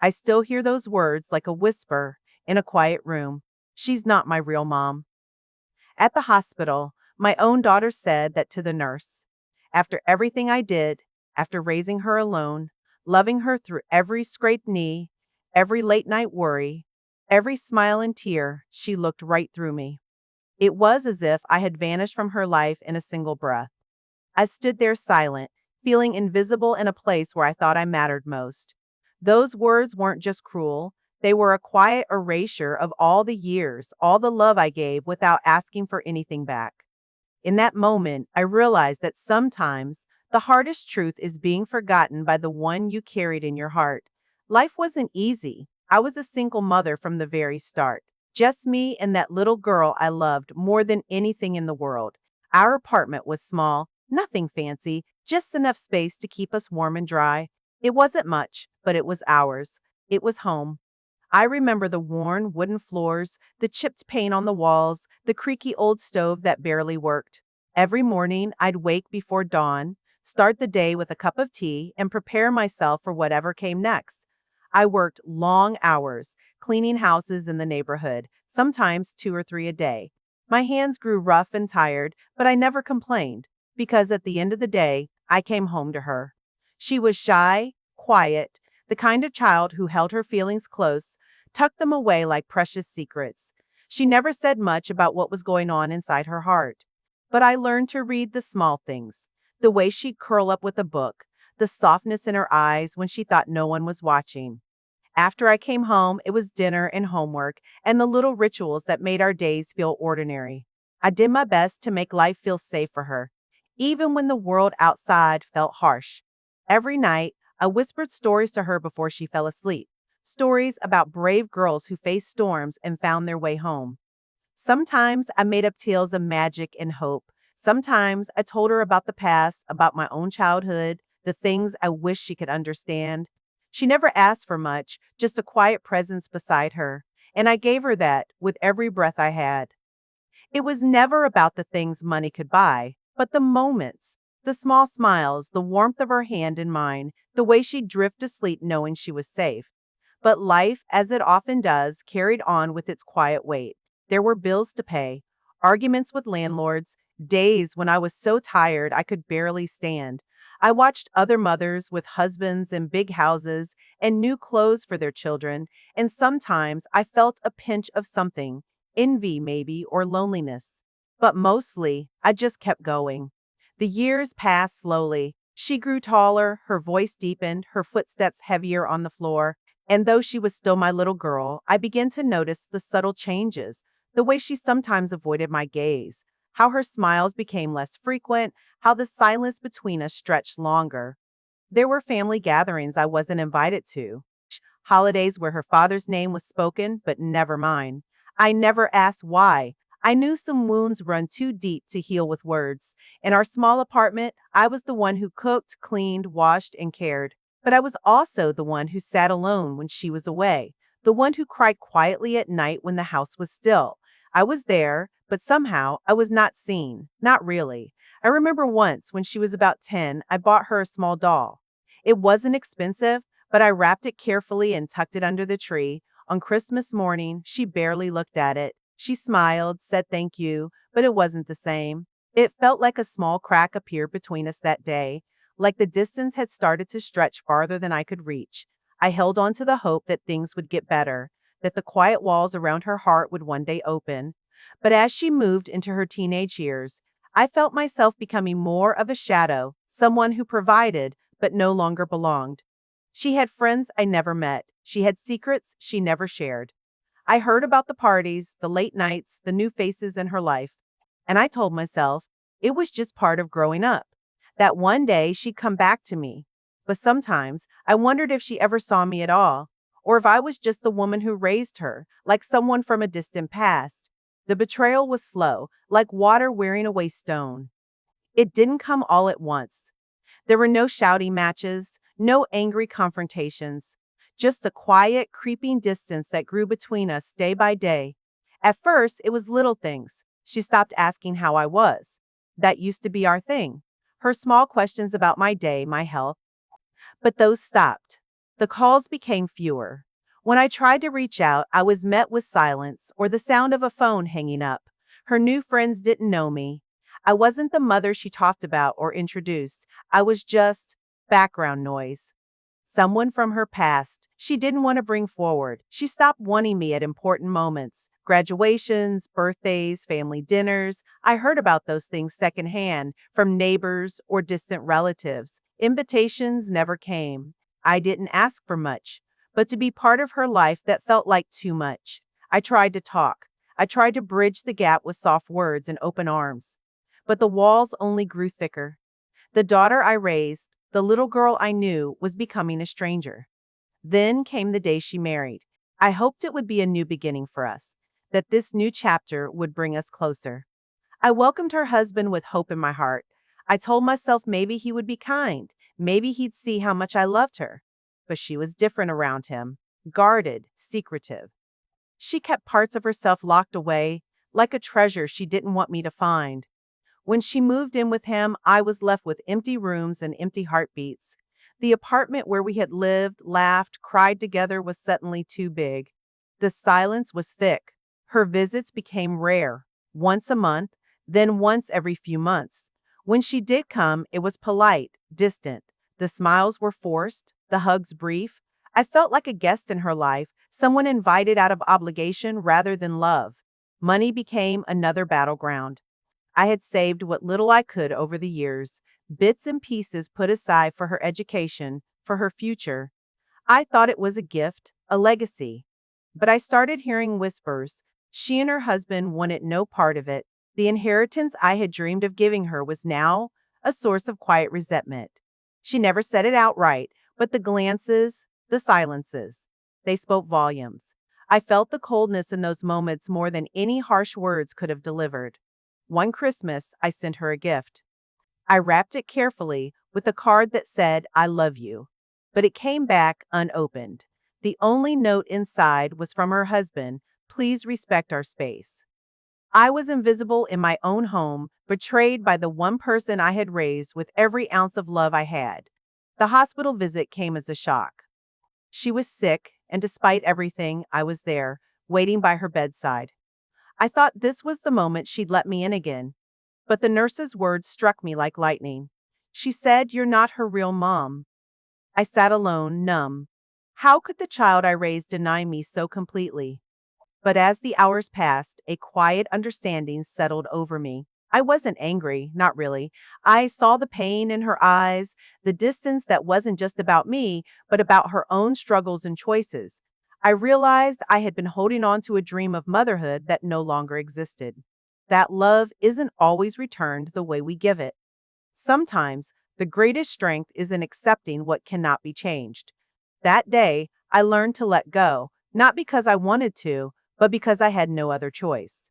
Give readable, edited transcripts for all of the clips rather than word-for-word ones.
I still hear those words like a whisper in a quiet room. She's not my real mom. At the hospital, my own daughter said that to the nurse. After everything I did, after raising her alone, loving her through every scraped knee, every late night worry, every smile and tear, she looked right through me. It was as if I had vanished from her life in a single breath. I stood there silent, feeling invisible in a place where I thought I mattered most. Those words weren't just cruel, they were a quiet erasure of all the years, all the love I gave without asking for anything back. In that moment, I realized that sometimes the hardest truth is being forgotten by the one you carried in your heart. Life wasn't easy. I was a single mother from the very start. Just me and that little girl I loved more than anything in the world. Our apartment was small, nothing fancy, just enough space to keep us warm and dry. It wasn't much, but it was ours. It was home. I remember the worn wooden floors, the chipped paint on the walls, the creaky old stove that barely worked. Every morning, I'd wake before dawn, start the day with a cup of tea, and prepare myself for whatever came next. I worked long hours, cleaning houses in the neighborhood, sometimes 2 or 3 a day. My hands grew rough and tired, but I never complained, because at the end of the day, I came home to her. She was shy, quiet, the kind of child who held her feelings close, tucked them away like precious secrets. She never said much about what was going on inside her heart. But I learned to read the small things, the way she'd curl up with a book, the softness in her eyes when she thought no one was watching. After I came home, it was dinner and homework and the little rituals that made our days feel ordinary. I did my best to make life feel safe for her, even when the world outside felt harsh. Every night, I whispered stories to her before she fell asleep. Stories about brave girls who faced storms and found their way home. Sometimes I made up tales of magic and hope. Sometimes I told her about the past, about my own childhood, the things I wish she could understand. She never asked for much, just a quiet presence beside her, and I gave her that with every breath I had. It was never about the things money could buy, but the moments, the small smiles, the warmth of her hand in mine, the way she'd drift to sleep knowing she was safe. But life, as it often does, carried on with its quiet weight. There were bills to pay, arguments with landlords, days when I was so tired I could barely stand. I watched other mothers with husbands and big houses and new clothes for their children, and sometimes I felt a pinch of something, envy maybe, or loneliness. But mostly, I just kept going. The years passed slowly. She grew taller, her voice deepened, her footsteps heavier on the floor. And though she was still my little girl, I began to notice the subtle changes, the way she sometimes avoided my gaze, how her smiles became less frequent, how the silence between us stretched longer. There were family gatherings I wasn't invited to, holidays where her father's name was spoken, but never mine. I never asked why. I knew some wounds run too deep to heal with words. In our small apartment, I was the one who cooked, cleaned, washed, and cared. But I was also the one who sat alone when she was away, the one who cried quietly at night when the house was still. I was there, but somehow I was not seen. Not really. I remember once when she was about 10, I bought her a small doll. It wasn't expensive, but I wrapped it carefully and tucked it under the tree. On Christmas morning, she barely looked at it. She smiled, said thank you, but it wasn't the same. It felt like a small crack appeared between us that day, like the distance had started to stretch farther than I could reach. I held on to the hope that things would get better, that the quiet walls around her heart would one day open. But as she moved into her teenage years, I felt myself becoming more of a shadow, someone who provided but no longer belonged. She had friends I never met. She had secrets she never shared. I heard about the parties, the late nights, the new faces in her life, and I told myself it was just part of growing up, that one day she'd come back to me. But sometimes I wondered if she ever saw me at all, or if I was just the woman who raised her, like someone from a distant past. The betrayal was slow, like water wearing away stone. It didn't come all at once. There were no shouting matches, no angry confrontations, just a quiet, creeping distance that grew between us day by day. At first, it was little things. She stopped asking how I was. That used to be our thing. Her small questions about my day, my health. But those stopped. The calls became fewer. When I tried to reach out, I was met with silence or the sound of a phone hanging up. Her new friends didn't know me. I wasn't the mother she talked about or introduced. I was just background noise. Someone from her past she didn't want to bring forward. She stopped wanting me at important moments. Graduations, birthdays, family dinners. I heard about those things secondhand from neighbors or distant relatives. Invitations never came. I didn't ask for much, but to be part of her life that felt like too much. I tried to talk. I tried to bridge the gap with soft words and open arms. But the walls only grew thicker. The daughter I raised, the little girl I knew, was becoming a stranger. Then came the day she married. I hoped it would be a new beginning for us, that this new chapter would bring us closer. I welcomed her husband with hope in my heart. I told myself maybe he would be kind, maybe he'd see how much I loved her. But she was different around him, guarded, secretive. She kept parts of herself locked away, like a treasure she didn't want me to find. When she moved in with him, I was left with empty rooms and empty heartbeats. The apartment where we had lived, laughed, cried together was suddenly too big. The silence was thick. Her visits became rare, once a month, then once every few months. When she did come, it was polite, distant. The smiles were forced, the hugs brief. I felt like a guest in her life, someone invited out of obligation rather than love. Money became another battleground. I had saved what little I could over the years, bits and pieces put aside for her education, for her future. I thought it was a gift, a legacy. But I started hearing whispers. She and her husband wanted no part of it. The inheritance I had dreamed of giving her was now a source of quiet resentment. She never said it outright, but the glances, the silences, they spoke volumes. I felt the coldness in those moments more than any harsh words could have delivered. One Christmas, I sent her a gift. I wrapped it carefully with a card that said, I love you. But it came back unopened. The only note inside was from her husband, please respect our space. I was invisible in my own home, betrayed by the one person I had raised with every ounce of love I had. The hospital visit came as a shock. She was sick, and despite everything, I was there, waiting by her bedside. I thought this was the moment she'd let me in again. But the nurse's words struck me like lightning. She said, you're not her real mom. I sat alone, numb. How could the child I raised deny me so completely? But as the hours passed, a quiet understanding settled over me. I wasn't angry, not really. I saw the pain in her eyes, the distance that wasn't just about me, but about her own struggles and choices. I realized I had been holding on to a dream of motherhood that no longer existed. That love isn't always returned the way we give it. Sometimes, the greatest strength is in accepting what cannot be changed. That day, I learned to let go, not because I wanted to, but because I had no other choice.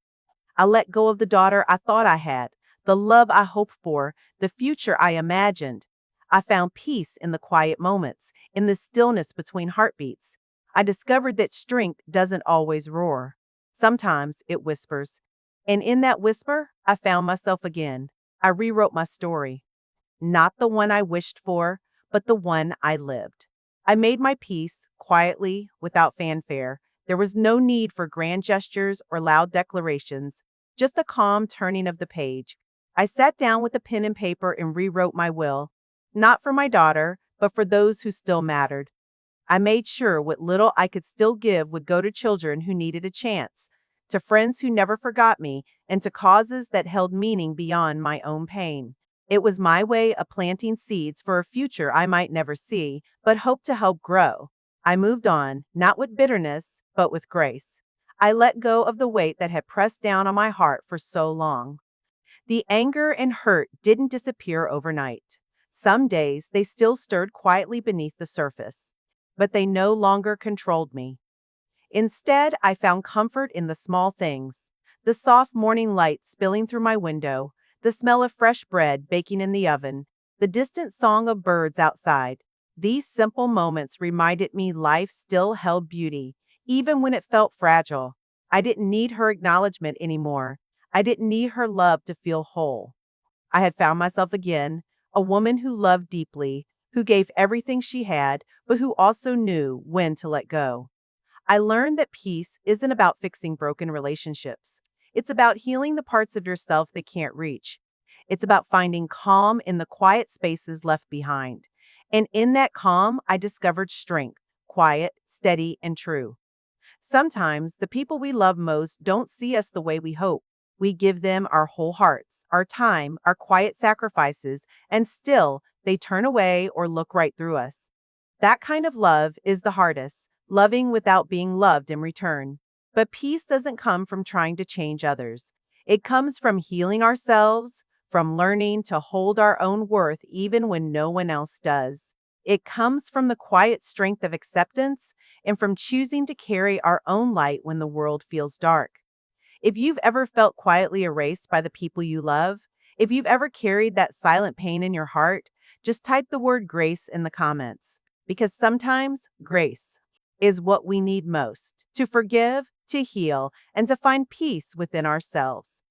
I let go of the daughter I thought I had, the love I hoped for, the future I imagined. I found peace in the quiet moments, in the stillness between heartbeats. I discovered that strength doesn't always roar. Sometimes it whispers. And in that whisper, I found myself again. I rewrote my story. Not the one I wished for, but the one I lived. I made my peace, quietly, without fanfare. There was no need for grand gestures or loud declarations, just a calm turning of the page. I sat down with a pen and paper and rewrote my will, not for my daughter, but for those who still mattered. I made sure what little I could still give would go to children who needed a chance, to friends who never forgot me, and to causes that held meaning beyond my own pain. It was my way of planting seeds for a future I might never see, but hope to help grow. I moved on, not with bitterness, but with grace. I let go of the weight that had pressed down on my heart for so long. The anger and hurt didn't disappear overnight. Some days they still stirred quietly beneath the surface, but they no longer controlled me. Instead, I found comfort in the small things. The soft morning light spilling through my window, the smell of fresh bread baking in the oven, the distant song of birds outside. These simple moments reminded me life still held beauty, even when it felt fragile. I didn't need her acknowledgement anymore. I didn't need her love to feel whole. I had found myself again, a woman who loved deeply, who gave everything she had, but who also knew when to let go. I learned that peace isn't about fixing broken relationships. It's about healing the parts of yourself that can't reach. It's about finding calm in the quiet spaces left behind. And in that calm, I discovered strength, quiet, steady, and true. Sometimes the people we love most don't see us the way we hope. We give them our whole hearts, our time, our quiet sacrifices, and still they turn away or look right through us. That kind of love is the hardest, loving without being loved in return. But peace doesn't come from trying to change others. It comes from healing ourselves, from learning to hold our own worth even when no one else does. It comes from the quiet strength of acceptance and from choosing to carry our own light when the world feels dark. If you've ever felt quietly erased by the people you love, if you've ever carried that silent pain in your heart, just type the word grace in the comments. Because sometimes grace is what we need most to forgive, to heal, and to find peace within ourselves.